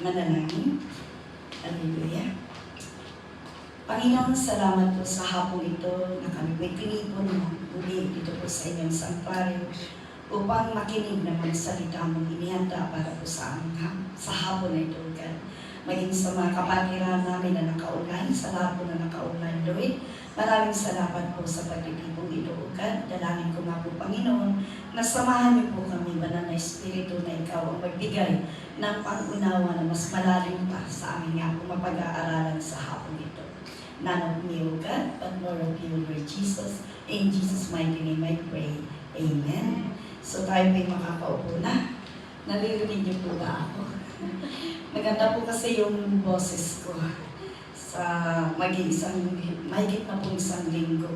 Manalangin. Hallelujah. Panginoon, salamat po sa hapong ito na kami may pinipon mo muli dito po sa inyong sanctuary upang makinig ng mga salita mong inihanda para po sa aming sa hapon na ito, God. Maging sa mga kapatiran namin na naka-online, sa lahat po na naka-online, Lord. Maraming salamat po sa pagtitipong ito, God. Dalangin ko nga po, Panginoon, na samahan niyo po kami, Banal na Espiritu, na ikaw ang magbigay ng pang-unawa na mas malalim pa sa aming nga po mapag-aaralan sa hapon ito. None of me, O God, but more of you, Lord Jesus. In Jesus' mighty name I pray. Amen. So tayo po'y makakaupo na. Naririnig niyo po ba ako? Maganda po kasi yung boses ko sa mahigit na po isang linggo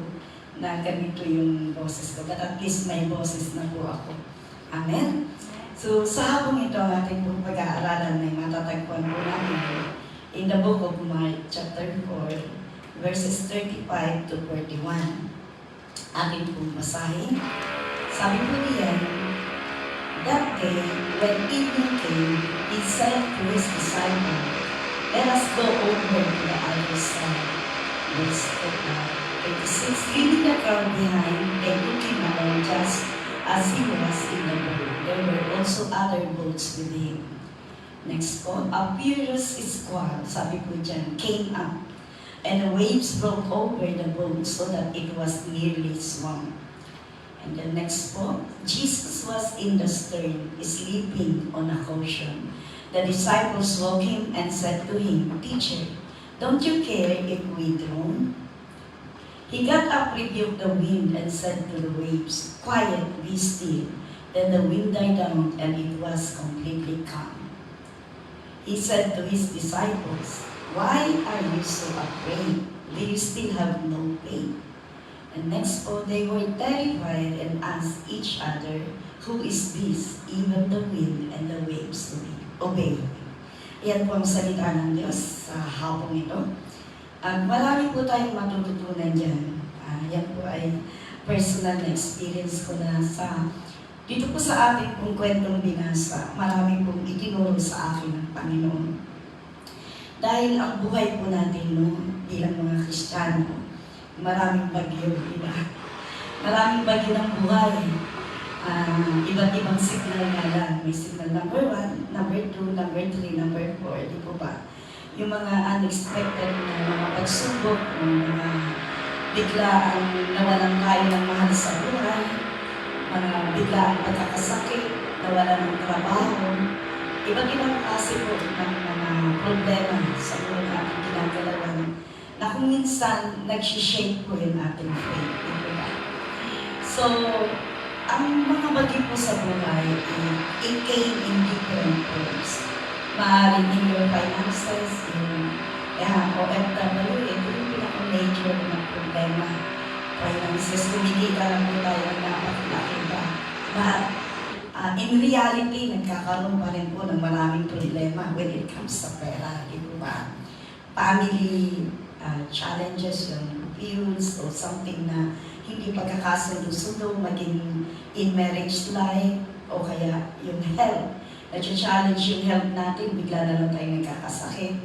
na ganito yung boses ko. But at least may boses na po ako. Amen? So sa hapong ito, ating pong pag-aaralan ay matatagpuan po namin in the book of Mark, chapter 4, verses 35 to 41. Ating pong basahin. Sabi po niyan, that day, when evening came, he said to his disciples, "Let us go over to the other side." Verse 36, leaving the crowd behind and looking around just as he was in the boat, there were also other boats with him. Next po, a furious squall, sabi po dyan, came up, and the waves broke over the boat so that it was nearly swamped. And the next po, Jesus was in the stern, sleeping on a cushion. The disciples woke him and said to him, "Teacher, don't you care if we drown?" He got up, rebuked the wind, and said to the waves, "Quiet, be still." Then the wind died down, and it was completely calm. He said to his disciples, "Why are you so afraid? Do you still have no faith?" And next po, they were terrified and asked each other, "Who is this? Even the wind and the waves obey." Yan po ang salita ng Diyos sa hapong ito. At marami po tayong matututunan dyan. Yan po ay personal na experience ko na dito po sa ating pong kwentong binasa, marami pong itinuro sa akin ng Panginoon. Dahil ang buhay po natin bilang mga Kristiyano, maraming bagyo, diba? Maraming bagyo ng buhay. Iba't ibang signal nga lang. May signal number 1, number 2, number 3, number 4, di po ba? Yung mga unexpected na mga pagsubok, yung mga biglaan nawalan tayo ng mahal sa buhay, mga biglaan pagkakasakit, nawalan ng trabaho, iba't ibang klase po ng mga problema sa buhay natin ginagalawan na kung minsan nagsishake po yung ating faith. Diba? So, ang mga bagay po sa buhay, it came in different forms. Maaaring in your finances, in OFW, ito yung pinaka-major na problema. Finances, kumikita lang po tayo ng napakalaki ba? But in reality, nagkakaroon pa rin po ng maraming problema when it comes sa pera. Ito ba? Family challenges, yung bills, o something na hindi pagkakasundo-sundo, maging in marriage life, o kaya yung health. Nag-challenge yung health natin, bigla na lang tayo nagkakasakit.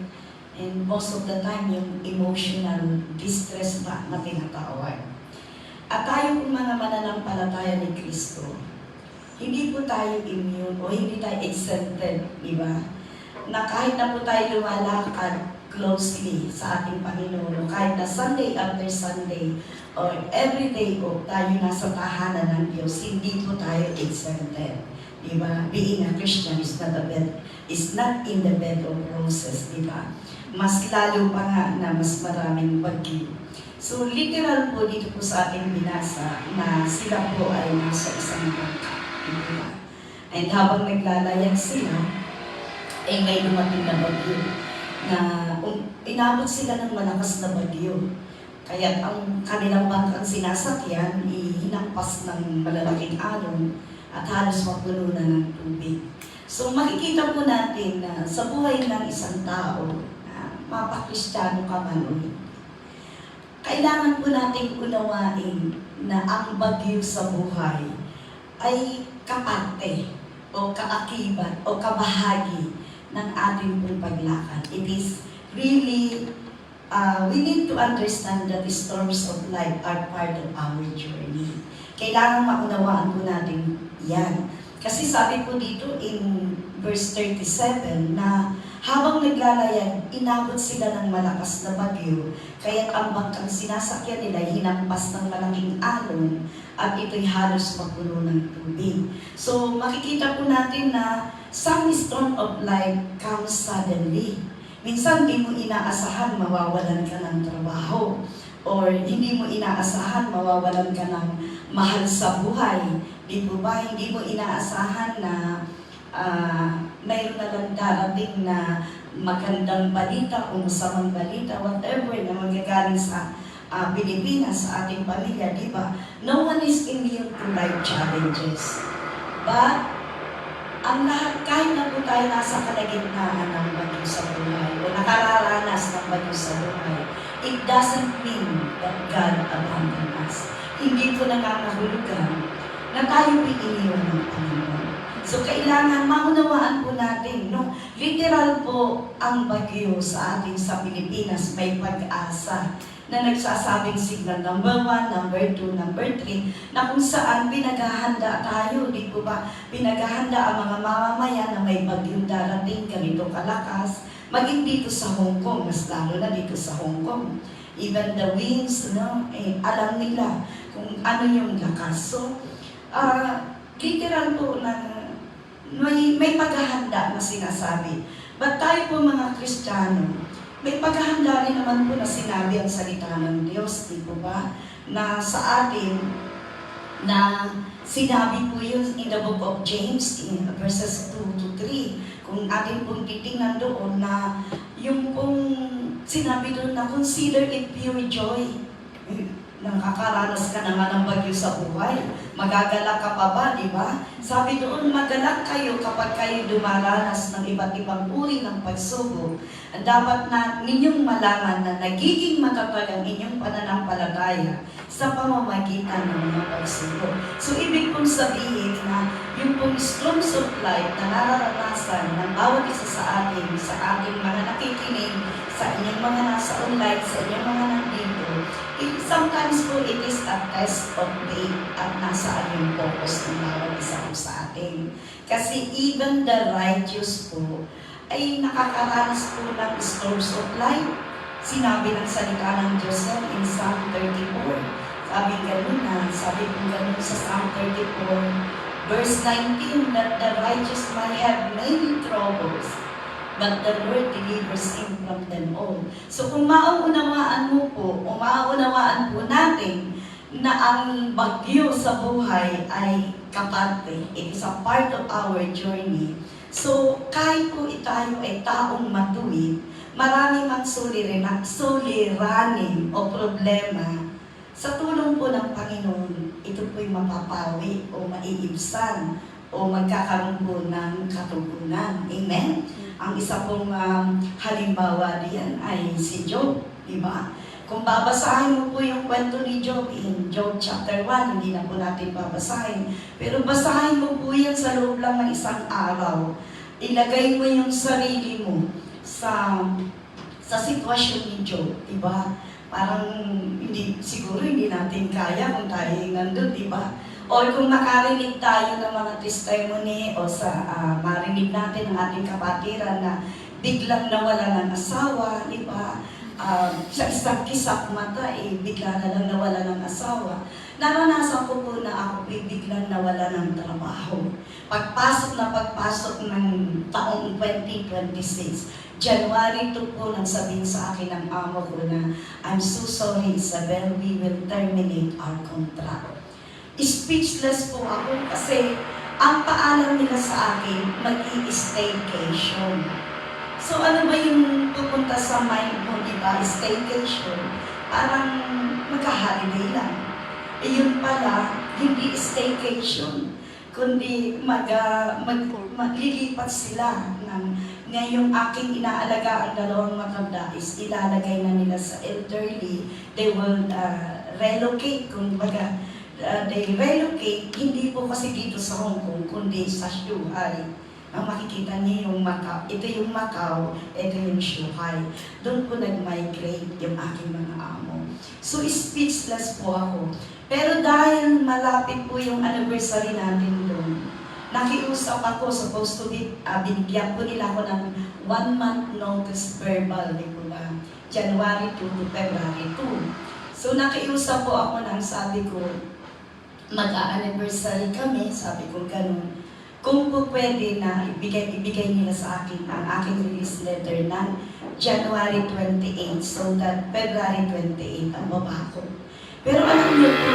And most of the time, yung emotional distress ba na tinatawag. At tayo kung mga mananampalataya ni Kristo, hindi po tayo immune o hindi tayo exempted, di ba? Na kahit na po tayo lumalakad closely sa ating Panginoon, kahit na Sunday after Sunday, or every day po tayo nasa tahanan ng Diyos, hindi po tayo exempted. Diba? Being a Christian is not in the bed of roses, diba? Mas lalo pa nga na mas maraming bagyo. So literal po dito po sa ating binasa na sila po ay nasa isang bangka. Diba? And habang naglalayag sila, ay may dumating na bagyo na inabot sila ng malakas na bagyo. Kaya ang kanilang bangkang sinasakyan, hinampas ng malalaking alon, at halos mapuno na ng tubig. So makikita po natin na sa buhay ng isang tao, mapakristyano ka man ulit, kailangan po natin unawain na ang bagyo sa buhay ay kaparte o kaakibat o kabahagi ng ating pong paglakad. It is really, we need to understand that the storms of life are part of our journey. Kailangan maunawaan po natin yan. Kasi sabi po dito in verse 37 na habang naglalayag, inabot sila ng malakas na bagyo, kaya't ang bangkang sinasakyan nila ay hinampas ng malaking alon at ito'y halos mapuno ng tubig. So makikita po natin na some storm of life comes suddenly. Minsan hindi mo inaasahan mawawalan ka ng trabaho, or hindi mo inaasahan mawawalan ka ng mahal sa buhay. Di po ba? Hindi mo inaasahan na mayroon na lang darating na magandang balita o masamang balita, whatever na magagaling sa Pilipinas, sa ating pamilya, di ba? No one is immune to life challenges. But, ang lahat, kahit na po tayo nasa kalagitnaan ng bagyo sa buhay o nakararanas ng bagyo sa buhay, it doesn't mean that God abandoned us. Hindi po nangangahulugan na tayo iniwan ng Panginoon. So, kailangan maunawaan po natin, no? Literal po ang bagyo sa atin sa Pilipinas, may pag-asa na nagsasabing signal number 1, number 2, number 3, na kung saan pinaghahanda tayo, di po ba? Pinaghahanda ang mga mamamayan na may bagyong darating, ganito kalakas, maging dito sa Hong Kong, mas lalo na dito sa Hong Kong. Even the winds, no? Alam nila kung ano yung lakas. So, literal po na may paghahanda na sinasabi. But tayo po mga Kristiyano, may paghahanda rin naman po na sinabi ang salita ng Diyos, di po ba? Na sa atin, na sinabi po yun in the book of James, in verses 2 to 3. Kung atin pong titingnan doon na yung pong sinabi doon na consider it pure joy. Nakakaranas ka naman ng bagyo sa buhay. Magagalak ka pa ba, di ba? Sabi doon, magalak kayo kapag kayo dumaranas ng iba't ibang uri ng pagsubok. Dapat na ninyong malaman na nagiging matatag ang inyong pananampalataya sa pamamagitan ng mga pagsubok. So, ibig pong sabihin na yung pong storms of life na nararanasan ng bawat isa sa atin, sa ating mga nakikinig, sa inyong mga nasa online, sa inyong mga nandito, sometimes po it is a test of faith at nasaan yung focus ng bawat isa po sa atin. Kasi even the righteous po ay nakakaranas po ng storms of life. Sinabi ng salita ng Diyos in Psalm 34. Sabi ko ganun sa Psalm 34, verse 19, that the righteous might have many troubles, but the Lord delivers him from them all. So kung mauunawaan mo po, o mauunawaan po natin na ang bagyo sa buhay ay kapante, it is a part of our journey. So kahit po tayo ay taong matuwid, marami mang suliranin o problema, sa tulong po ng Panginoon, ito po'y mapapawi o maiibsan o magkakaroon po ng katugunan. Amen? Ang isa pong halimbawa diyan ay si Job, di ba? Kung babasahin mo po yung kwento ni Job in Job chapter 1, hindi na po natin babasahin. Pero basahin mo po yan sa loob lang ng isang araw. Ilagay mo yung sarili mo sa sitwasyon ni Job, di ba? Parang siguro hindi natin kaya kung tayo nandun, di ba? O kung makarinig tayo ng mga testimony o sa marinig natin ang ating kapatiran na biglang nawala ng asawa, di ba? Sa isang kisap mata, bigla na lang nawala ng asawa. Naranasan ko po na ako biglang nawala ng trabaho. Pagpasok ng taong 2026, January 2 po nang sabihin sa akin ng amo ko na, I'm so sorry Isabel, we will terminate our contract. Speechless po ako kasi ang paalam nila sa akin, mag-i-staycation. So ano ba yung pupunta sa mind mo, di ba? Staycation. Parang magka-holiday lang. Yun pala, hindi staycation, kundi maglilipat sila ngayong aking inaalaga ang dalawang matanda is ilalagay na nila sa elderly. They will relocate, they relocate, hindi po kasi dito sa Hong Kong, kundi sa Shanghai. Ang makikita niyo yung Macau. Ito yung Macau, ito yung Shuhai. Doon po nag-migrate yung aking mga amo. So, speechless po ako. Pero dahil malapit po yung anniversary natin doon, nakiusap ako, supposed to be, binigyan po nila ako ng 1 month notice verbal, di po ba? January 2 to February 2. So nakiusap po ako ng sabi ko, mag-a-anniversary kami, sabi ko ganun. Kung po pwede na ibigay nila sa akin ang aking release letter ng January 28, so that February 28 ang baba ko. Pero alam niyo po,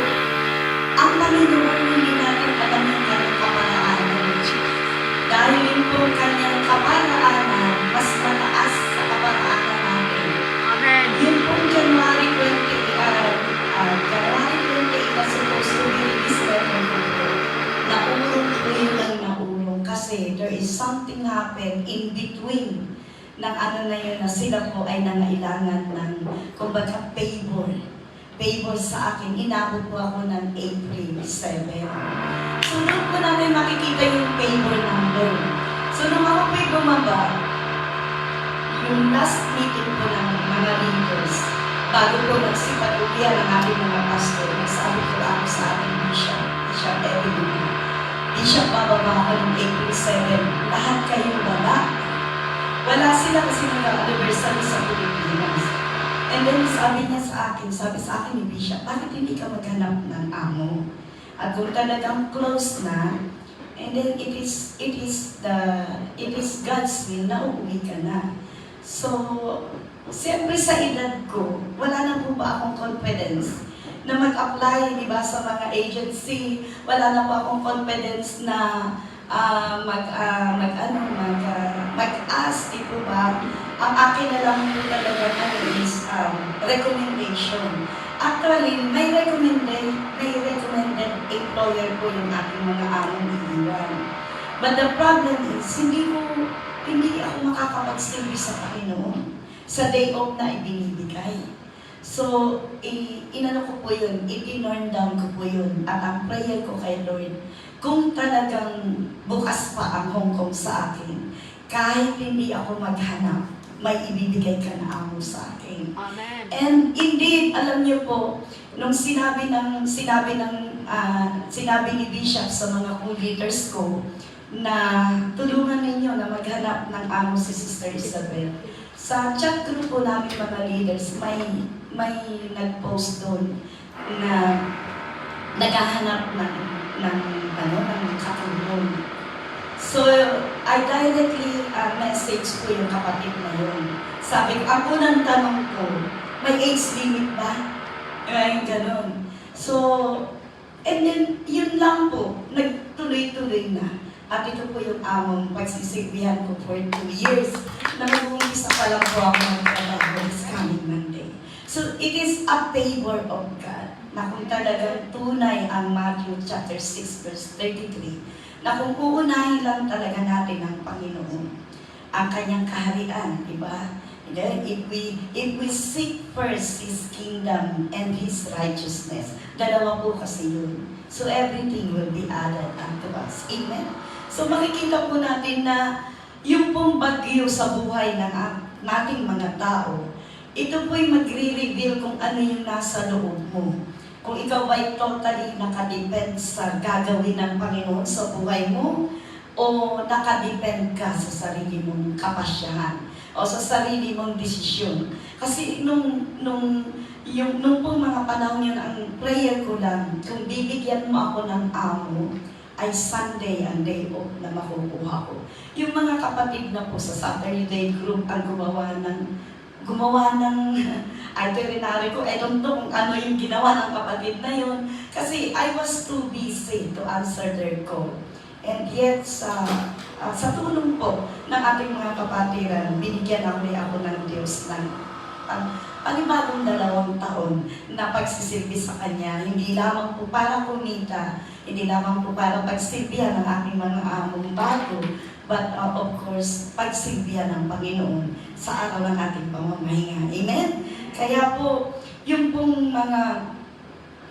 ang Panginoon hindi natin alam yung kanyang kaparaanan. Dahil yun po kanyang kaparaanan, mas mataas sa kaparaanan natin. Amen. Yun po January 28 na supposed to be released letter ko po. Naulong po yun ang naulong kasi there is something happen in between ng ano na yun na sila po ay nangailangan ng kumbaga favor sa akin. Inabot po ako ng April 7. So doon po natin makikita yung favor number. So nung ako po'y bumaba, yung last meeting po ng mga leaders, bago po magsipatuloy ang ating mga pastor, nagsabi ko ako sa ating Bishop Evelyn, Bishop, bababa ako ng April 7. Lahat kayong baba. Wala sila kasi nag-anniversary sa Pilipinas. And then sabi sa akin ni Bishop, bakit hindi ka maghanap ng amo? At kung talagang close na, and then it is God's will na uuwi ka na. So, siyempre sa edad ko, wala na po ba akong confidence na mag-apply, di ba, sa mga agency? Wala na po akong confidence na mag-ask, di po ba? Ang akin na lang po talaga is recommendation. Actually, may recommended employer po yung aking mga among iiwan. But the problem is, hindi ako makakapagsilbi sa Panginoon sa day off na ibinibigay. So, inano ko po yun, ipinorn down ko po yun. At ang prayer ko kay Lord, kung talagang bukas pa ang Hong Kong sa akin, kahit hindi ako maghanap, may ibibigay ka na amo sa akin. Amen. And indeed, alam niyo po, nung sinabi ni Bishop sa mga co-leaders ko, na tulungan ninyo na maghanap ng amo si Sister Isabel. Sa chat group po namin mga leaders, may nag-post doon na naghahanap ng katulong. So, I directly message ko yung kapatid na yun. Sabi ko, ako nang tanong ko, may age limit ba? Ngayon ganon. So, and then, yun lang po, nagtuloy-tuloy na. At ito po yung among pagsisilbihan ko for 2 years na mag-uumpisa pa lang po ako magtrabaho this coming Monday. So, it is a favor of God na kung talagang tunay ang Matthew chapter 6 verse 33 na kung uunahin lang talaga natin ang Panginoon, ang kanyang kaharian, di ba? Then, if we seek first His kingdom and His righteousness, dalawa po kasi yun. So, everything will be added unto us. Amen? So, makikita po natin na yung pong bagyo sa buhay ng nating mga tao, ito po'y magre-reveal kung ano yung nasa loob mo. Kung ikaw ba'y totally nakadepend sa gagawin ng Panginoon sa buhay mo, o nakadepend ka sa sarili mong kapasyahan, o sa sarili mong desisyon. Kasi nung pong mga panahon yun, ang prayer ko lang, kung bibigyan mo ako ng amo, ay Sunday ang day off na makukuha ko. Yung mga kapatid na po sa Saturday group ang gumawa ng itinerary ko. I don't know kung ano yung ginawa ng kapatid na yun. Kasi I was too busy to answer their call. And yet, sa tulong po ng ating mga kapatiran, binigyan ako ng Diyos ng panibagong 2 taon na pagsisilbi sa Kanya. Hindi lamang po para kumita, hindi lamang po para pagsilbihan ng ating mga among bago, but of course, pagsilbihan ng Panginoon sa araw ng ating pamamahinga. Amen? Kaya po, yung pong mga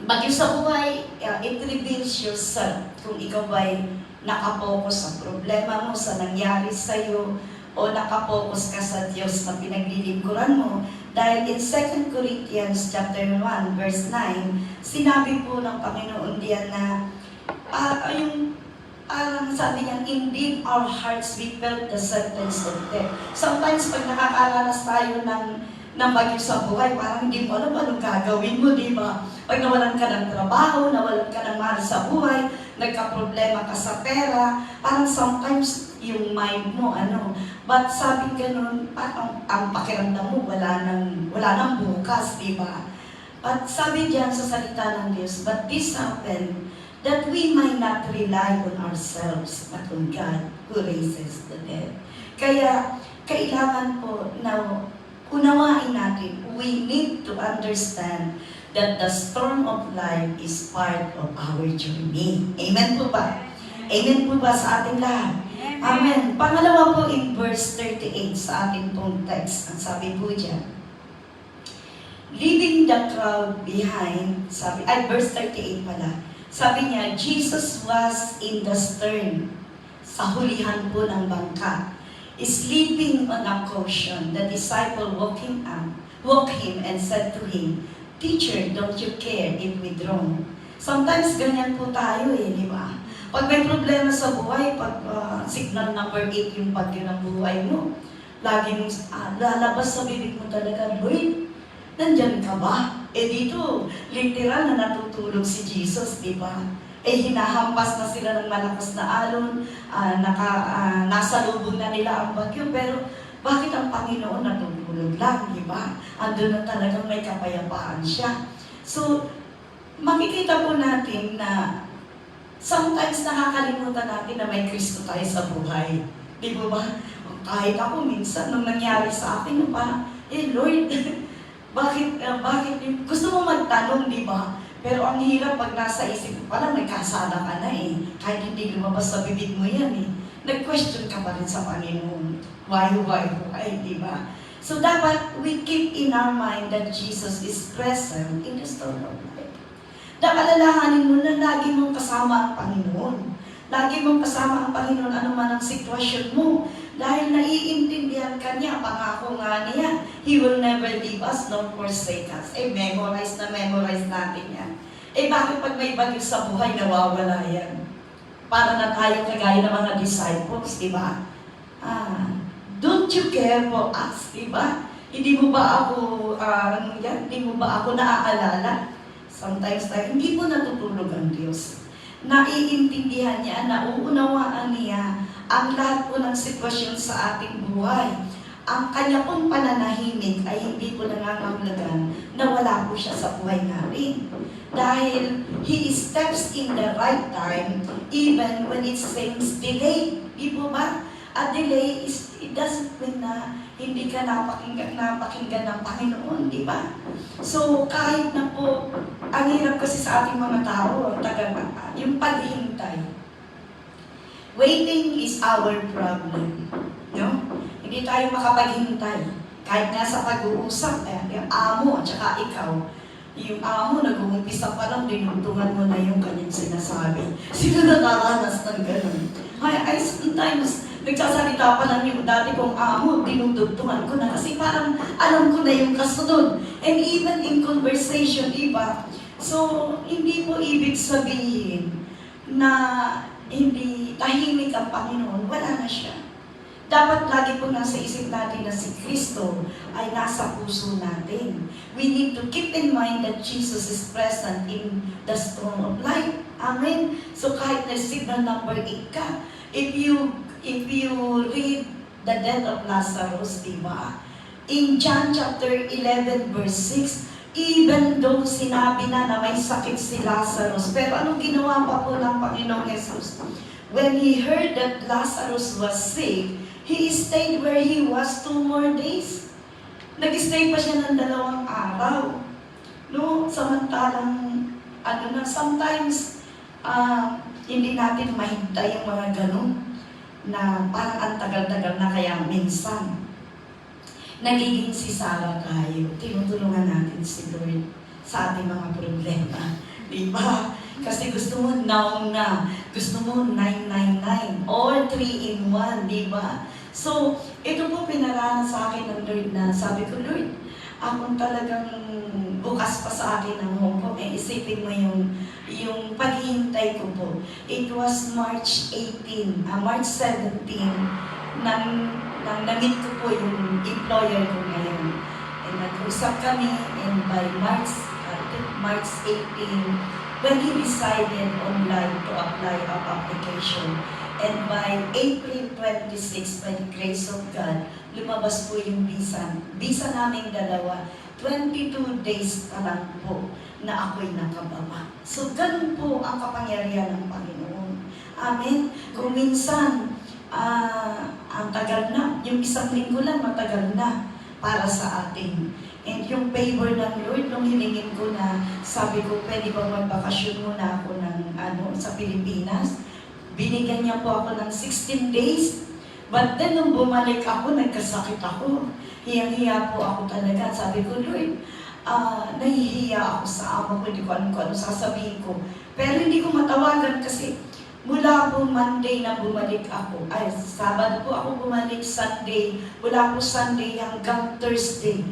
bagyo sa buhay, it reveals yourself kung ikaw ba'y nakapokus sa problema mo, sa nangyari sa'yo, o nakapokus ka sa Diyos na pinaglilingkuran mo. Dahil in 2 Corinthians chapter 1, verse 9, sinabi po ng Panginoon diyan na, sabi niya, indeed our hearts we felt the sentence of death. Sometimes pag nakakaranas tayo ng bagyo sa buhay, parang hindi mo alam anong gagawin mo, di ba? Pag nawalan ka ng trabaho, nawalan ka ng mahal sa buhay, nagka-problema ka sa pera, parang sometimes yung mind mo, but sabi ganun, parang ang pakiramdam mo, wala nang bukas, di ba? But sabi diyan sa salita ng Diyos, but this happened that we might not rely on ourselves, but on God who raises the dead. Kaya, kailangan po na unawain natin, we need to understand that the storm of life is part of our journey. Amen po ba? Amen po ba sa ating lahat? Amen. Pangalawa po in verse 38 sa ating pong text, ang sabi po dyan, leaving the crowd behind, verse 38 pala, sabi niya, Jesus was in the stern, sa hulihan po ng bangka, sleeping on a cushion. The disciple woke him and said to him, Teacher, don't you care if we drown? Sometimes ganyan po tayo di ba? Pag may problema sa buhay, pag signal number 8 yung bagyo ng buhay mo, laging lalabas sa bibig mo talaga, Lord, nandyan ka ba? Dito, literal na natutulog si Jesus, di ba? Hinahampas na sila ng malakas na alon, nasa lubog na nila ang bagyo, pero bakit ang Panginoon natutulog lang, di ba? Andun na talagang may kapayapaan siya. So, makikita po natin na sometimes nakakalimutan natin na may Kristo tayo sa buhay. Di ba? Kahit ako minsan, nung nangyari sa akin, parang, Lord, bakit gusto mo magtanong, di ba? Pero ang hirap pag nasa isip mo, parang may kasada ka na kahit hindi lumabas sa bibig mo yan Nag-question ka pa rin sa Panginoon. Why, di ba? So dapat we keep in our mind that Jesus is present in the storm of life. Dapat alalahanin mo na lagi mong kasama ang Panginoon. Lagi mong kasama ang Panginoon anuman ang sitwasyon mo. Dahil naiintindihan ka niya, pangako nga niya, He will never leave us nor forsake us. Memorize natin yan. Bakit pag may bagyo sa buhay, nawawala yan? Para na tayo kagaya ng mga disciples, di ba? Don't you care for us, di ba? Hindi mo ba ako naaalala? Sometimes hindi po natutulog ang Diyos. Naiintindihan niya, nauunawaan niya ang lahat po ng sitwasyon sa ating buhay. Ang kanya pong pananahimik ay hindi po nangangahulugan na wala po siya sa buhay natin. Dahil He steps in the right time even when it seems delayed. Di po ba? A delay it doesn't mean na hindi ka napakinggan ng Panginoon, di ba? So kahit na po, ang hirap kasi sa ating mga tao, yung paghihintay. Waiting is our problem. No? Hindi tayo makapaghintay. Kahit nga sa pag-uusap, yung amo at saka ikaw, yung amo nag-uumpisa pa lang, dinuntungan mo na yung kanyang sinasabi. Sino nakaranas ng ganun? I sometimes, nagsasalita pa lang yung dati kong amo, dinudugtungan ko na kasi parang alam ko na yung kasunod. And even in conversation, iba. So, hindi po ibig sabihin na hindi tahimik ang Panginoon, wala na siya. Dapat lagi po nasa isip natin na si Kristo ay nasa puso natin. We need to keep in mind that Jesus is present in the storm of life. Amen? So kahit na signal number 8 ka, if you read the death of Lazarus, diba? In John chapter 11 verse 6, even though sinabi na may sakit si Lazarus, pero anong ginawa pa po ng Panginoong Jesus? When He heard that Lazarus was sick, He stayed where he was 2 more days. Nag-stay pa siya ng 2 araw. No? Samantalang, sometimes, hindi natin mahintay yung mga ganun na parang ang tagal-tagal na kaya minsan. Nagiging si Sarah tayo. Tinutulungan natin si Lord sa ating mga problema. Diba? Kasi gusto mo now na. Gusto mo 999 or 3-in-1, di ba? So, ito po pinaranas sa akin ng Lord na sabi ko, Lord, akong talagang bukas pa sa akin ng Hong Kong. Isipin mo yung paghihintay ko po. It was March 17 nang na-meet ko po yung employer ko ngayon. And nag-usap kami, and by March 18, when he decided online to apply our application. And by April 26, by the grace of God, lumabas po yung visa. Visa naming dalawa, 22 days pa lang po na ako'y nakababa. So, ganun po ang kapangyarihan ng Panginoon. Amen? Kung minsan, ang tagal na, yung 1 linggo lang matagal na para sa atin. And yung favor ng Lord, nung hiningin ko na, sabi ko, pwede ba magbakasyon muna ako sa Pilipinas? Binigyan niya po ako ng 16 days. But then, nung bumalik ako, nagkasakit ako. Hiyang-hiya po ako talaga. Sabi ko, Lord, nahihiya ako sa amo ko, hindi ko alam kung ano sasabihin ko. Pero hindi ko matawagan kasi mula po Monday na bumalik ako, Sabado po ako bumalik, Sunday, mula po Sunday hanggang Thursday,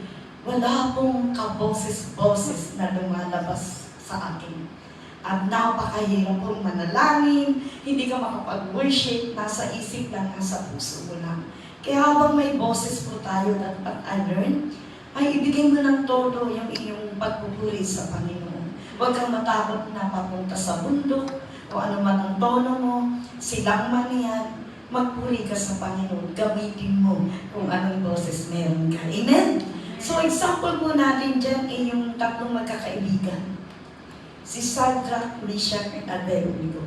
wala pong kaboses-boses na lumalabas sa akin. At napakahirap pong manalangin, hindi ka makapag-worship, nasa isip lang, nasa puso mo lang. Kaya habang may boses po tayo dapat learn, ay ibigay mo ng todo yung iyong pagpupuri sa Panginoon. Huwag kang matakot na papunta sa bundok, o ano man ang tono mo, silang man yan, magpuri ka sa Panginoon, gamitin mo kung anong boses meron ka. Amen? So, example po natin dyan ay yung tatlong magkakaibigan. Si Shadrach, Meshach, at Abednego.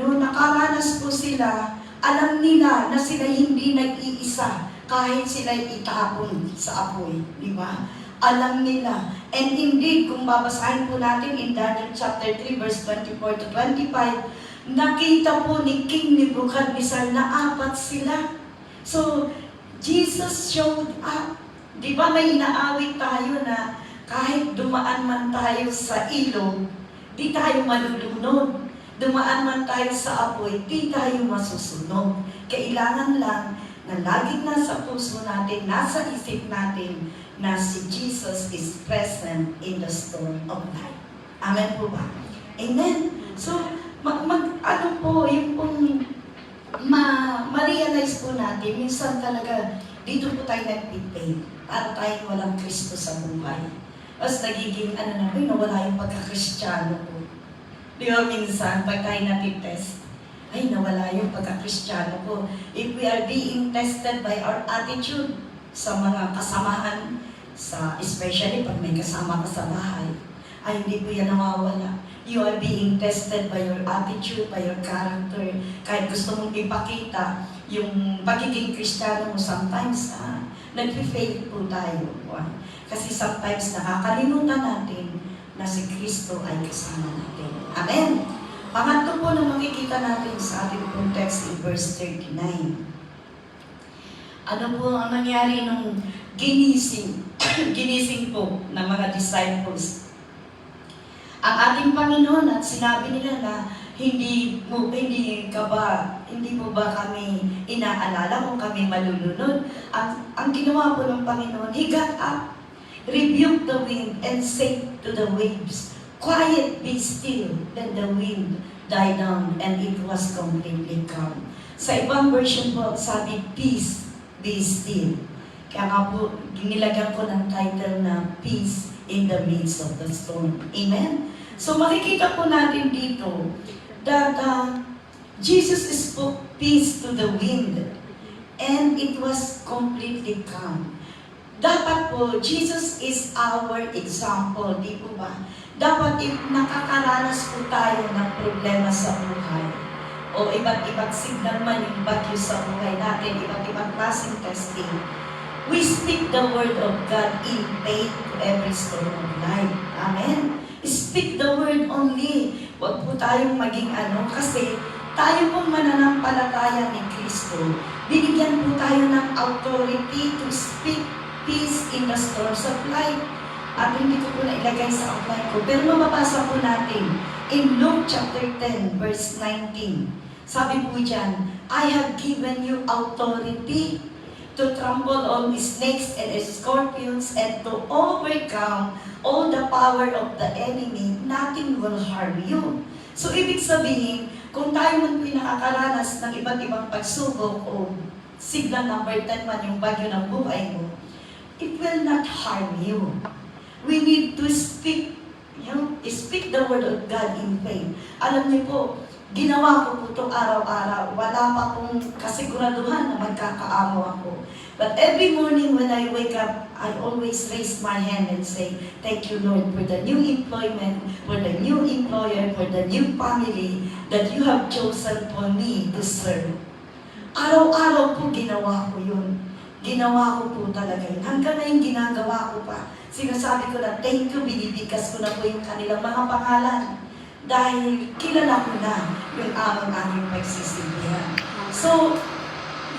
Noong nakaranas po sila, alam nila na sila hindi nag-iisa kahit sila itapon sa apoy. Di ba? Alam nila. And indeed, kung babasahin po natin in Daniel chapter 3, verse 24 to 25, nakita po ni King Nebuchadnezzar na 4 sila. So, Jesus showed up. Di ba may inaawit tayo na kahit dumaan man tayo sa ilog, di tayo malulunod. Dumaan man tayo sa apoy, di tayo masusunog. Kailangan lang na laging nasa puso natin, nasa isip natin, na si Jesus is present in the storm of life. Amen po ba? Amen? So, yung pong ma-realize po natin, minsan talaga, dito po tayo nag-depend para tayo walang Kristo sa buhay. Tapos nagiging, nawala yung pagka-Kristiyano ko. Di ba minsan, pag tayo natitest, ay nawala yung pagka-Kristiyano ko. If we are being tested by our attitude sa mga kasamahan, especially pag may kasama ka sa bahay, ay hindi po yan nawawala. You are being tested by your attitude, by your character. Kahit gusto mong ipakita yung pagiging Kristiyano mo, sometimes nag-fail po tayo. Kasi sometimes nakakalimutan natin na si Kristo ay kasama natin. Amen? Pangatlo po na makikita natin sa ating context in verse 39. Ano po ang nangyari nung ginising po ng mga disciples? Ang ating Panginoon at sinabi nila na hindi po ba kami inaalala kung kami malulunod? Ang ginawa po ng Panginoon, He got up, rebuked the wind, and said to the waves, "Quiet, be still." Then the wind died down, and it was completely calm. Sa ibang version po, sabi, "Peace, be still." Kaya nga po, nilagyan ko ng title na Peace in the Midst of the Storm. Amen? So makikita po natin dito that Jesus spoke peace to the wind, and it was completely calm. Dapat po, Jesus is our example, di po ba? Dapat if nakakaranas po tayo ng problema sa buhay, o iba't ibang signal man yung bagyo sa buhay natin, iba't ibang klaseng testing, we speak the word of God in faith to every storm of life. Amen? Speak the word only. Huwag po tayong maging kasi tayo pong mananampalataya ni Kristo. Binigyan po tayo ng authority to speak peace in the storms of life. at hindi ko po na ilagay sa outline ko. Pero mababasa po natin in Luke chapter 10, verse 19. Sabi po dyan, I have given you authority to trample on snakes and scorpions and to overcome all the power of the enemy. Nothing will harm you. So, ibig sabihin, kung tayo man po'y nakakaranas ng iba't ibang pagsubok o signal number 10 man yung bagyo ng buhay mo, it will not harm you. We need to speak, speak the word of God in faith. Alam niyo po, ginawa ko po ito araw-araw. Wala pa pong kasiguraduhan na magkakaamo ako. But every morning when I wake up, I always raise my hand and say, thank you, Lord, for the new employment, for the new employer, for the new family that you have chosen for me to serve. Araw-araw po ginawa ko yun. Ginawa ko po talaga yun. Hanggang ngayon ginagawa ko pa. Sinasabi ko na, thank you, binibigas ko na po yung kanilang mga pangalan. Dahil kilala ko na yung aking pagsisilbihan. So,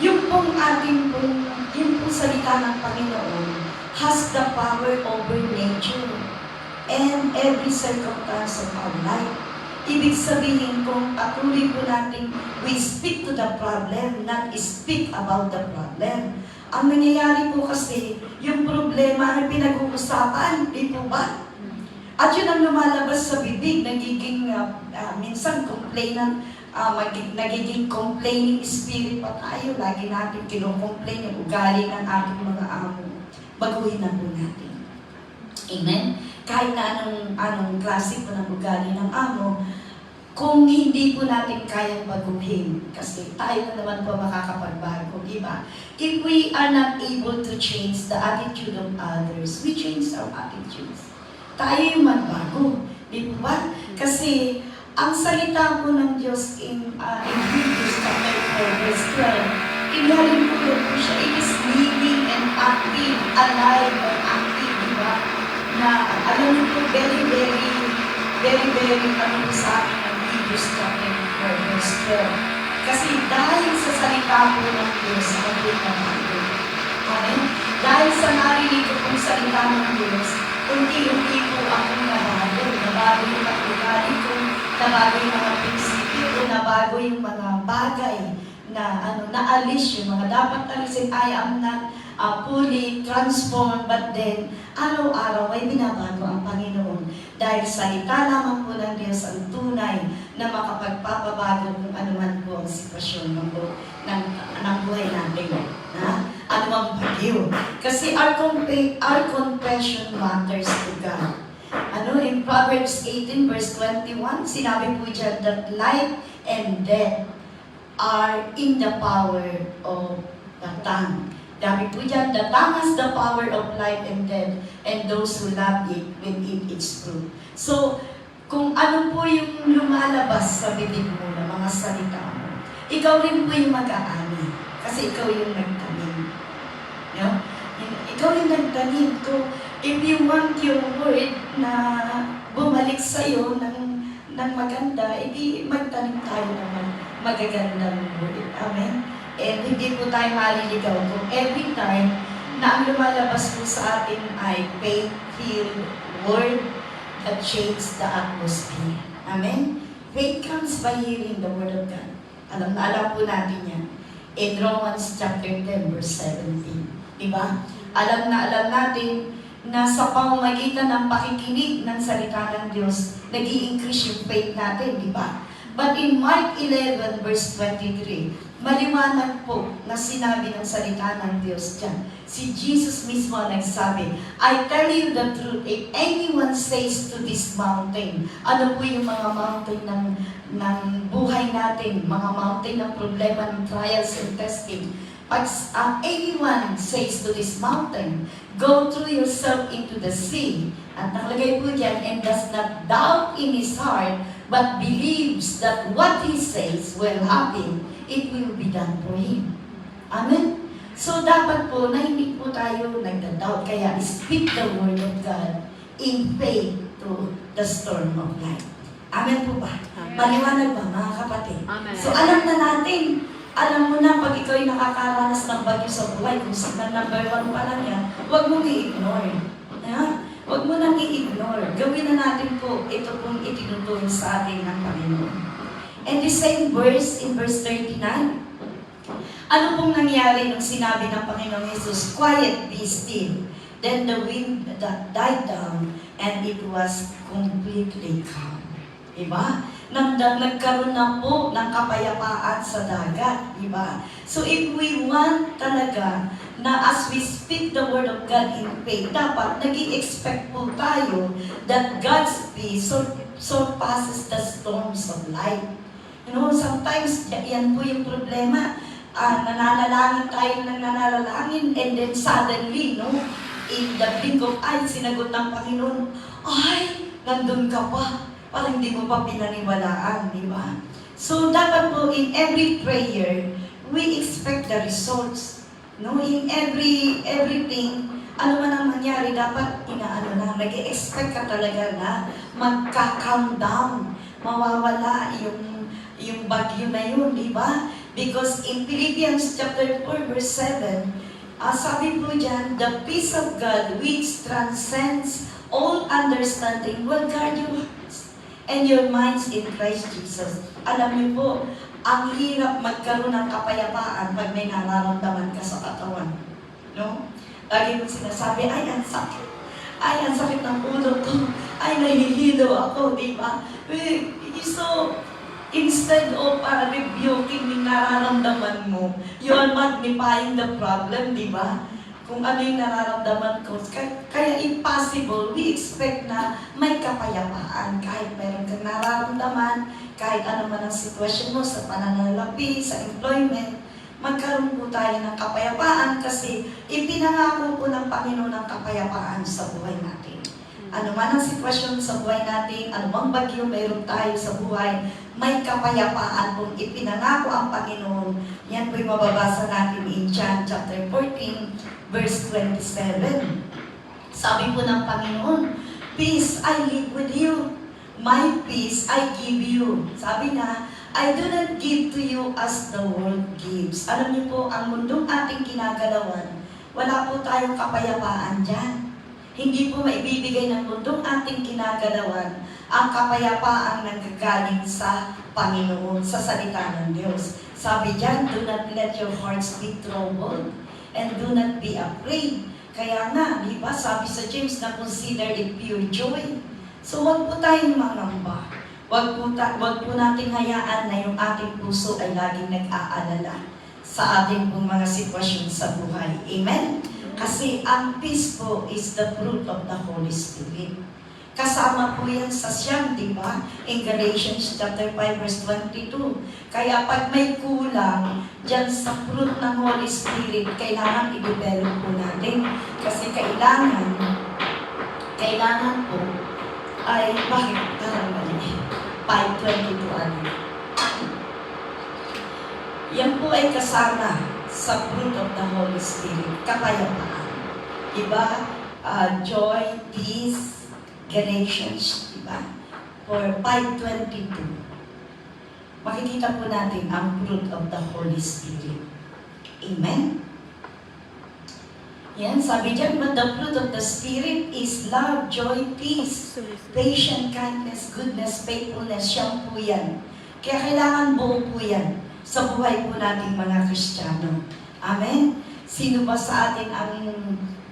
yung pong ating yung pong salita ng Panginoon has the power over nature and every circumstance of our life. Ibig sabihin kung patuloy po natin, we speak to the problem, not speak about the problem. Ang nangyayari po kasi, yung problema ay pinag-uusapan, di po ba? At yun ang lumalabas sa bibig, nagiging minsan complainant, nagiging complaining spirit pa tayo. Lagi natin kinocomplain yung ugali ng ating mga amo. Baguhin na po natin. Amen? Kahit na anong klase po ng ugali ng amo, kung hindi po natin kayang baguhin, kasi tayo na naman po makakapagbago, diba? If we are not able to change the attitude of others, we change our attitudes. Tayo yung magbago, di ba? Kasi ang salita po ng Diyos in Hebrews chapter 4, verse 12, inarin po yun po siya, it is living and active, alive and active, di ba? Na alam niyo po, very ano po sa akin ng Hebrews chapter 4, verse 12. Kasi dahil sa salita po ng Diyos, ako'y nabago. Amen? Dahil sa narinig ko pong salita ng Diyos, unti-unti po akong nabago. Nabago yung ugali ko, nabago yung mga prinsipyo ko, nabago yung mga bagay na naalis yung mga dapat alisin. I am not fully transformed, but then araw-araw ay binabago ang Panginoon. Dahil salita lamang po ng Diyos ang tunay na makapagpapabago kung anuman po ang sitwasyon ng buhay natin. Anumang bagyo. Kasi our confession matters to God. In Proverbs 18 verse 21, sinabi po dyan that life and death are in the power of the tongue. Dami po dyan, the tongue has the power of life and death, and those who love it will eat its fruit. So, kung ano po yung lumalabas sa bibig mo na mga salita mo, ikaw rin po yung mag-aani. Kasi ikaw yung nagtanim. Ikaw yung nagtanim. If you want your word na bumalik sa'yo ng maganda, edi magtanim tayo naman magagandang word. Amen? And hindi po tayo maliligaw kung every time na ang lumalabas po sa atin ay faith-filled word that changes the atmosphere. Amen? Faith comes by hearing the word of God. Alam na alam po natin yan. In Romans chapter 10 verse 17. Diba? Alam na alam natin na sa pamamagitan ng pakikinig ng salita ng Diyos, nag-i-increase yung faith natin, di ba? But in Mark 11 verse 23, maliwanag po na sinabi ng salita ng Diyos dyan. Si Jesus mismo nagsabi, I tell you the truth, if anyone says to this mountain, ano po yung mga mountain ng buhay natin, mga mountain ng problema, ng trials and testing, pag anyone says to this mountain, go through yourself into the sea, at nakalagay po dyan, and does not doubt in his heart, but believes that what he says will happen, it will be done for him. Amen? So dapat po na hindi po tayo nagda-doubt, kaya speak the word of God in faith to the storm of life. Amen po ba? Amen. Maliwanag ba mga kapatid? Amen. So alam na natin, alam mo na pag ikaw ay nakakaranas ng bagyo sa buhay, kung signal number 1 pa lang yan, huwag mong i-ignore. Huwag mo nang i-ignore. Gawin na natin po ito pong itinuturo sa atin ng Panginoon. And the same verse, in verse 39, ano pong nangyari nung sinabi ng Panginoong Jesus, "Quiet, be still." Then the wind died down and it was completely calm. Diba? Nagkaroon na po ng kapayapaan sa dagat. Diba? So if we want talaga na as we speak the Word of God in faith, dapat nag-i-expect po tayo that God's peace surpasses the storms of life. You know, sometimes yan po yung problema. Nananalangin tayo ng nananalangin and then suddenly, no, in the blink of eye, sinagot ng Panginoon, ay, nandun ka pa. Parang hindi mo pa pinaniwalaan, di ba? So, dapat po in every prayer, we expect the results. No, in everything, ano man ang mangyari, dapat nag-expect ka talaga na magka-calm down, mawawala yung bagyo na yun, di ba? Because in Philippians chapter 4 verse 7, sabi po dyan, the peace of God which transcends all understanding will guard your hearts and your minds in Christ Jesus. Alam niyo po, ang hirap magkaroon ng kapayapaan pag may nararamdaman ka sa katawan. No? Lagi mo sinasabi, ay, ang sakit. Ay, ang sakit ng ulo ko. Ay, nahihilo ako, di ba? So, instead of rebuking yung nararamdaman mo, you are magnifying the problem, di ba? Kung ano yung nararamdaman ko. Kaya impossible, we expect na may kapayapaan kahit mayroon kang nararamdaman, kahit ano man ang sitwasyon mo sa pananalapi, sa employment, magkaroon po tayo ng kapayapaan kasi ipinangako po ng Panginoon ng kapayapaan sa buhay natin. Ano man ang sitwasyon sa buhay natin, ano mang bagyo mayroon tayo sa buhay, may kapayapaan kung ipinangako ang Panginoon. Yan po'y mababasa natin in John chapter 14, verse 27. Sabi po ng Panginoon, "Peace I live with you, my peace I give you." Sabi na, "I do not give to you as the world gives." Alam niyo po, ang mundong ating kinagalawan, wala po tayong kapayapaan dyan. Hindi po maibibigay ng mundong ating kinagalawan ang kapayapaang nanggagaling sa Panginoon, sa salita ng Diyos. Sabi dyan, "Do not let your hearts be troubled and do not be afraid." Kaya nga, di ba, sabi sa James na consider it pure joy. So wag po tayong mangamba. Wag po nating hayaan na yung ating puso ay laging nag-aalala sa ating pong mga sitwasyon sa buhay. Amen? Kasi ang peace po is the fruit of the Holy Spirit. Kasama po yan sa siyam, di ba? In Galatians chapter 5 verse 22. Kaya pag may kulang dyan sa fruit ng Holy Spirit, kailangan i-develop po natin. Kasi kailangan po ay, bakit? Parang mali. 5:22 ano? Yan po ay kasama sa fruit of the Holy Spirit, kapayapaan. Diba? Joy, peace, Galatians, diba? For 5:22. Makikita po natin ang fruit of the Holy Spirit. Amen? Yan, sabi dyan, "But the fruit of the Spirit is love, joy, peace, patience, kindness, goodness, faithfulness." Siyang po yan. Kaya kailangan buo po yan sa buhay po nating mga Kristiyano. Amen? Sino ba sa atin ang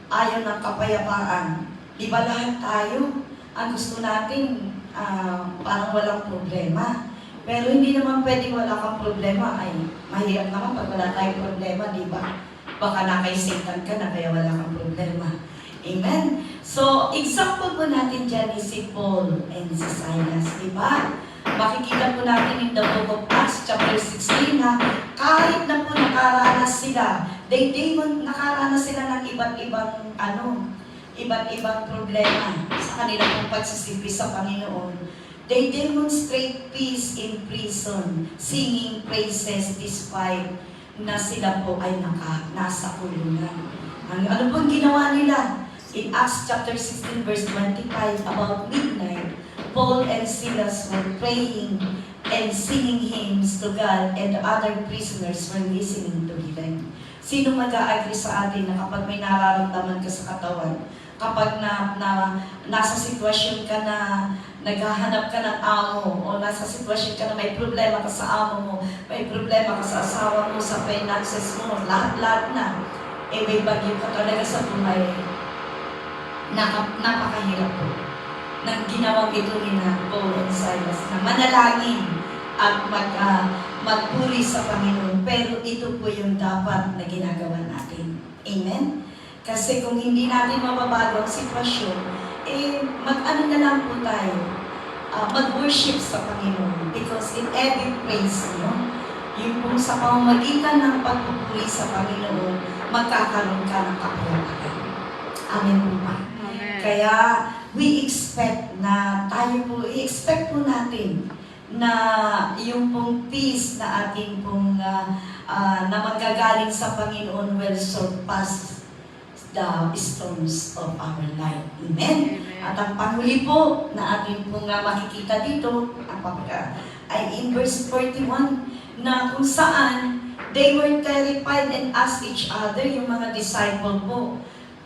ayaw ng kapayapaan? Di ba lahat tayo? Ang gusto natin, parang walang problema. Pero hindi naman pwedeng wala kang problema. Ay, mahirap naman pag wala tayong problema, di ba? Baka na kay Satan ka na kaya wala kang problema. Amen? So, example po natin dyan is si Paul and si Silas, di ba? Makikita po natin in the book of Acts chapter 16 na kahit na po nakaranas sila, nakaranas sila ng iba't ibang problema sa kanilang pong pagsisipis sa Panginoon. They demonstrate peace in prison, singing praises despite na sila po ay nasa kulungan. Ano pong ginawa nila? In Acts chapter 16 verse 25, about midnight, Paul and Silas were praying and singing hymns to God, and the other prisoners were listening to them. Sino mag-a-agree sa atin na kapag may nararamdaman ka sa katawan, kapag nasa sitwasyon ka na naghahanap ka ng amo o nasa sitwasyon ka na may problema ka sa amo mo, may problema ka sa asawa mo, sa finances mo, lahat-lahat na, may bagyo ka talaga sa buhay. Napakahirap po nang ginawang ito ni Paul and Silas na manalangin at magpuri sa Panginoon. Pero ito po yung dapat na ginagawa natin. Amen? Kasi kung hindi natin mababago ang sitwasyon, mag-ano na lang po tayo, mag-worship sa Panginoon. Because in every praise, yung po sa pamamagitan ng pagpupuri sa Panginoon, magkakaroon ka ng kapayapaan. Amen po ba? Kaya, we expect na tayo po, i-expect po natin na yung pong peace na ating pong na magagaling sa Panginoon will surpass the storms of our life. Amen? At ang panghuli po na ating pong makikita dito ay in verse 41 na kung saan they were terrified and asked each other, yung mga disciple po,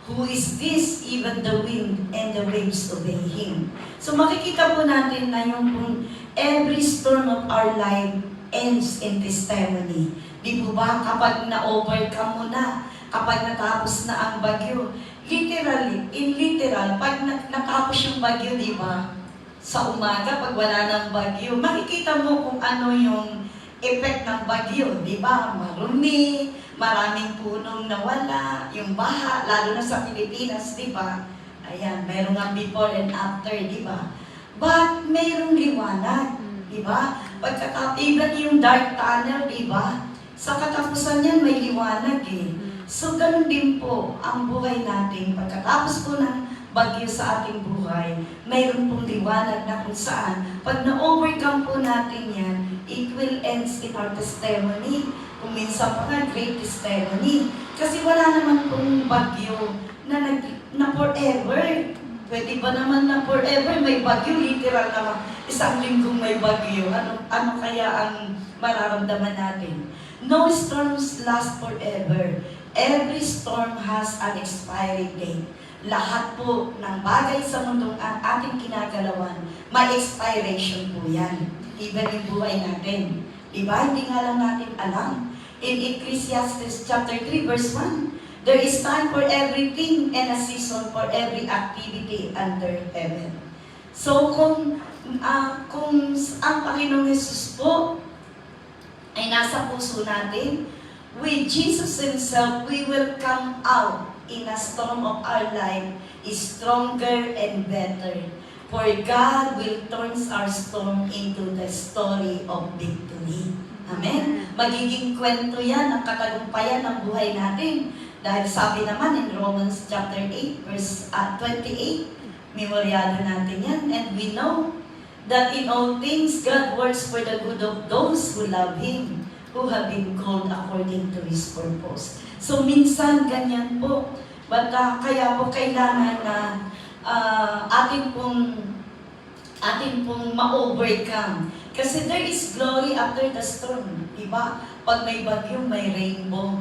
who is this? Even the wind and the waves obey Him. So makikita po natin na yung every storm of our life ends in testimony. Di po ba? Kapag na-overcome mo na, kapag natapos na ang bagyo, literal, pag natapos yung bagyo, di ba? Sa umaga, pag wala ng bagyo, makikita mo kung ano yung effect ng bagyo, di ba? Marumi, maraming punong nawala, yung baha, lalo na sa Pilipinas, di ba? Ayan, mayroong nga before and after, di ba? But mayroong liwanag, di ba? Even yung dark tunnel, di ba? Sa katapusan yan, may liwanag eh. So, ganun din po ang buhay natin. Pagkatapos po ng bagyo sa ating buhay, mayroon pong liwanag na kung saan, pag na-overcome po natin yan, it will end in our testimony. Kung minsan pa nga, great testimony. Kasi wala naman pong bagyo na forever. Pwede ba naman na forever may bagyo? Literal naman, isang linggong may bagyo. Ano kaya ang mararamdaman natin? No storms last forever. Every storm has an expiry date. Lahat po ng bagay sa mundong ating kinagalawan, may expiration po yan. Even yung buhay natin. Diba? Hindi nga lang natin alam. In Ecclesiastes chapter 3 verse 1, there is time for everything and a season for every activity under heaven. So kung ang Panginoong Jesus po ay nasa puso natin, with Jesus Himself, we will come out in a storm of our life is stronger and better. For God will turn our storm into the story of victory. Amen? Magiging kwento yan ng katagumpayan ng buhay natin. Dahil sabi naman in Romans chapter 8, verse 28, memoryado natin yan. And we know that in all things, God works for the good of those who love Him, who have been called according to His purpose. So minsan ganyan po. But kaya po kailangan na ating pong ma-overcome. Kasi there is glory after the storm. Diba? Pag may bagyo, may rainbow.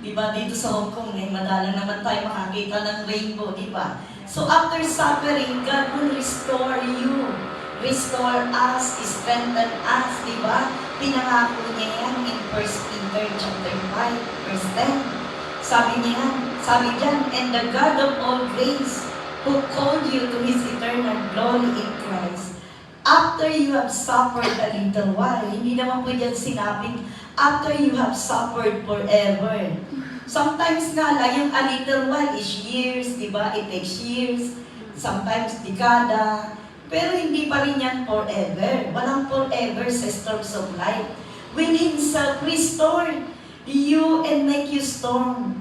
Diba? Dito sa Hong Kong, madalang naman tayo makakita ng rainbow. Diba? So after suffering, God will restore you. Restore us, strengthen us. Diba? Pinangako niya yan in 1 Peter chapter 5, verse 10. Sabi diyan, and the God of all grace, who called you to His eternal glory in Christ, after you have suffered a little while, hindi naman po dyan sinabing, after you have suffered forever. Sometimes nga lang, yung a little while is years, di ba? It takes years, sometimes dekada, pero hindi pa rin yan forever. Walang forever sa storms of life. When Himself restored you and make you strong,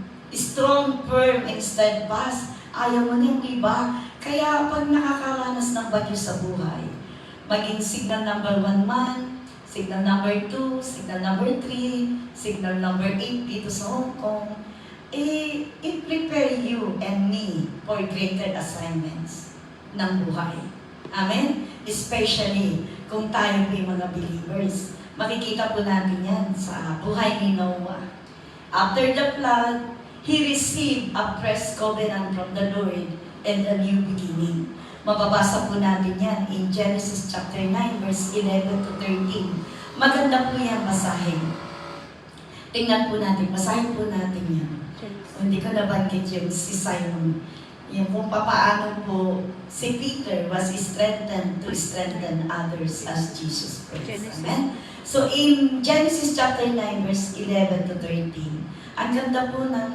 firm, and steadfast. Ayaw mo niyang iba. Kaya pag nakakaranas ng bagyo sa buhay, maging signal number 1 man, signal number 2, signal number 3, signal number 8 dito sa Hong Kong, it prepare you and me for greater assignments ng buhay. Amen? Especially kung tayo po yung mga believers. Makikita po natin yan sa buhay ni Noah. After the flood, he received a fresh covenant from the Lord and a new beginning. Mababasa po natin yan in Genesis chapter 9, verse 11 to 13. Maganda po yan basahin. Tingnan po natin, basahin po natin yan. Hindi ko nabanggit yung si Simon. Yung kung paano po si Peter was strengthened to strengthen others as Jesus Christ. Amen? So in Genesis chapter 9, verse 11 to 13, ang ganda po ng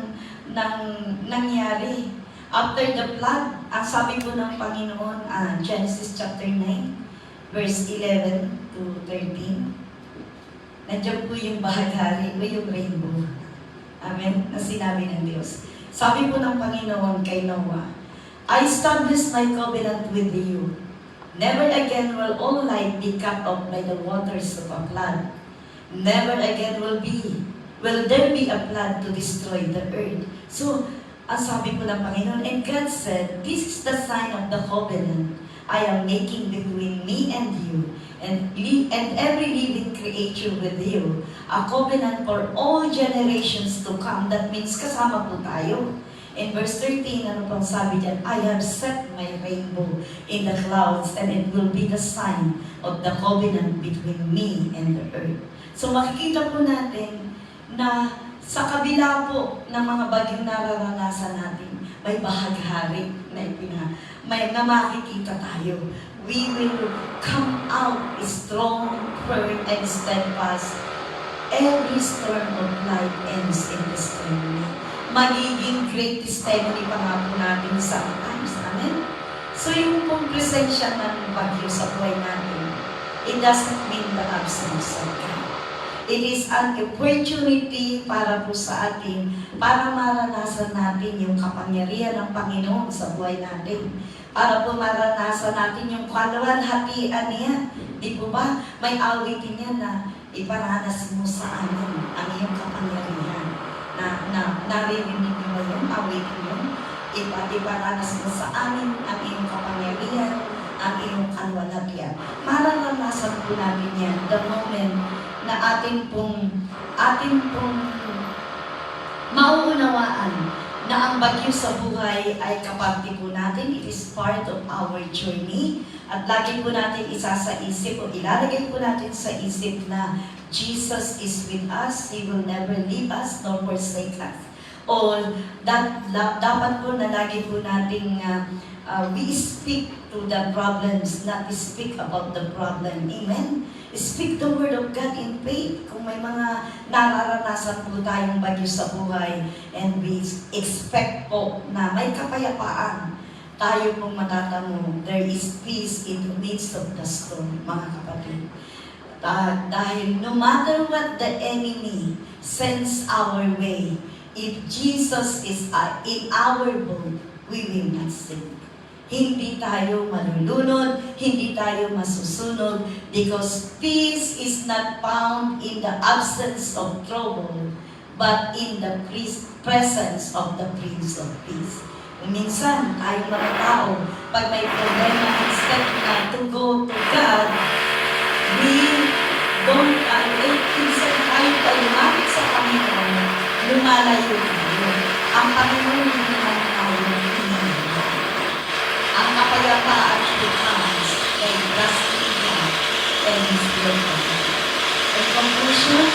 nangyari. After the flood, ang sabi po ng Panginoon, Genesis chapter 9, verse 11 to 13, nandiyan po yung bahaghari o yung rainbow. Amen? Na sinabi ng Diyos. Sabi po ng Panginoon kay Noah, I establish my covenant with you. Never again will all light be cut off by the waters of a flood. Never again will there be a flood to destroy the earth. So, ang sabi po ng Panginoon, and God said, this is the sign of the covenant I am making between me and you, and every living creature with you, a covenant for all generations to come. That means kasama po tayo. In verse 13, ano pang sabi dyan? I have set my rainbow in the clouds, and it will be the sign of the covenant between me and the earth. So makikita po natin na sa kabila po ng mga bagyong nararanasan natin, may bahaghari na makikita tayo. We will come out strong, firm, and steadfast. Every storm of life ends in testimony. Magiging great testimony pa nga po natin sa times. Amen? So yung pong presensya ng bagyo sa buhay natin, it doesn't mean the absence of God. It is an opportunity para po sa atin, para maranasan natin yung kapangyarihan ng Panginoon sa buhay natin. Para po maranasan natin yung kaluwalhatian niya. Di po ba? May awitin niya na iparanas mo sa amin ang iyong kapangyarihan. Narinig niyo ba yung awitin yun? Iparanas mo sa amin ang iyong kapangyarihan, ang iyong kaluwalhatian. Maranasan po natin yan the moment na atin pong mauunawaan na ang bagyo sa buhay ay kaparte po natin. It is part of our journey. At lagi po natin isa sa isip o ilalagay po natin sa isip na Jesus is with us. He will never leave us nor forsake us. O dapat po na lagi po nating we speak to the problems, not speak about the problem. Amen? Speak the word of God in faith. Kung may mga nararanasan po tayong bagyo sa buhay, and we expect po na may kapayapaan, tayo pong matatamo, there is peace in the midst of the storm, mga kapatid. Dahil no matter what the enemy sends our way, if Jesus is in our boat, we will not sink. Hindi tayo malulunod, hindi tayo masusunod, because peace is not found in the absence of trouble, but in the presence of the Prince of Peace. Minsan, tayong mga tao, pag may problema, instead na to go to God, we don't, instead tayo lumapit sa Panginoon, lumalayo tayo. Ang Panginoon hindi naman tayo ang kapayapaan becomes a trusting God and His word. In conclusion,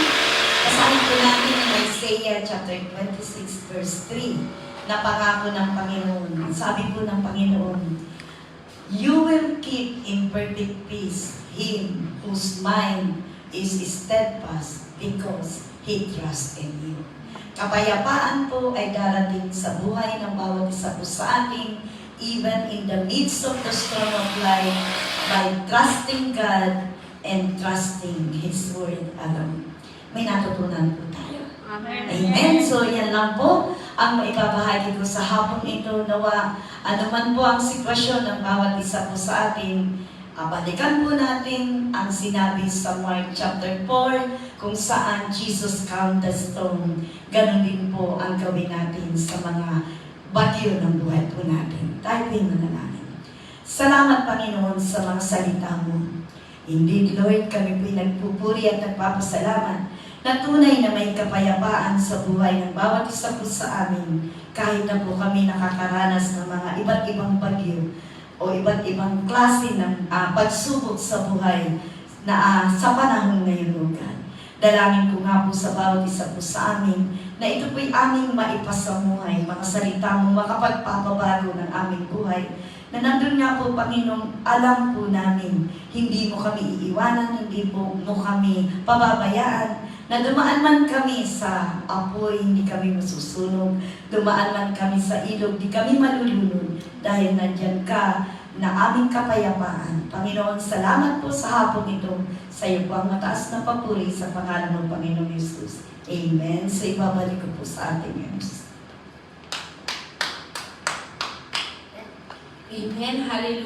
basahin po natin in Isaiah chapter 26 verse 3 na pangako ng Panginoon. Sabi po ng Panginoon, you will keep in perfect peace him whose mind is steadfast because he trusts in you. Kapayapaan po ay darating sa buhay ng bawat isa po sa ating, even in the midst of the storm of life, by trusting God and trusting His Word alone. May natutunan po tayo. Amen. Amen. So yan lang po ang maibabahagi ko sa hapong ito. Nawa, anuman po ang sitwasyon ng bawat isa po sa atin, balikan po natin ang sinabi sa Mark chapter 4, kung saan Jesus calmed the storm. Ganon din po ang gawin natin sa mga bagyo ng buhay po natin. Tayo po'y manalangin. Salamat, Panginoon, sa mga salita mo. Indeed, Lord, kami po'y nagpupuri at nagpapasalamat na tunay na may kapayapaan sa buhay ng bawat isa po sa amin. kahit na po kami nakakaranas ng mga iba't ibang bagyo o iba't ibang klase ng pagsubok sa buhay na sa panahon ngayon, O God. Dalangin ko nga po sa bawat isa po sa amin na ito po'y aming maipasamuhay, mga salita mo makapagpapabago ng aming buhay. Na nandun nga po, Panginoon, alam po namin, hindi mo kami iiwanan, hindi mo kami pababayaan. Na dumaan man kami sa apoy, hindi kami masusunog. Dumaan man kami sa ilog, di kami malulunod. Dahil nandyan ka na aming kapayapaan. Panginoon, salamat po sa hapon ito. Sa iyo po ang mataas na papuri sa pangalan ng Panginoong Yesus. Amen. So ibabalik ko po sa ating Diyos. Amen. Hallelujah.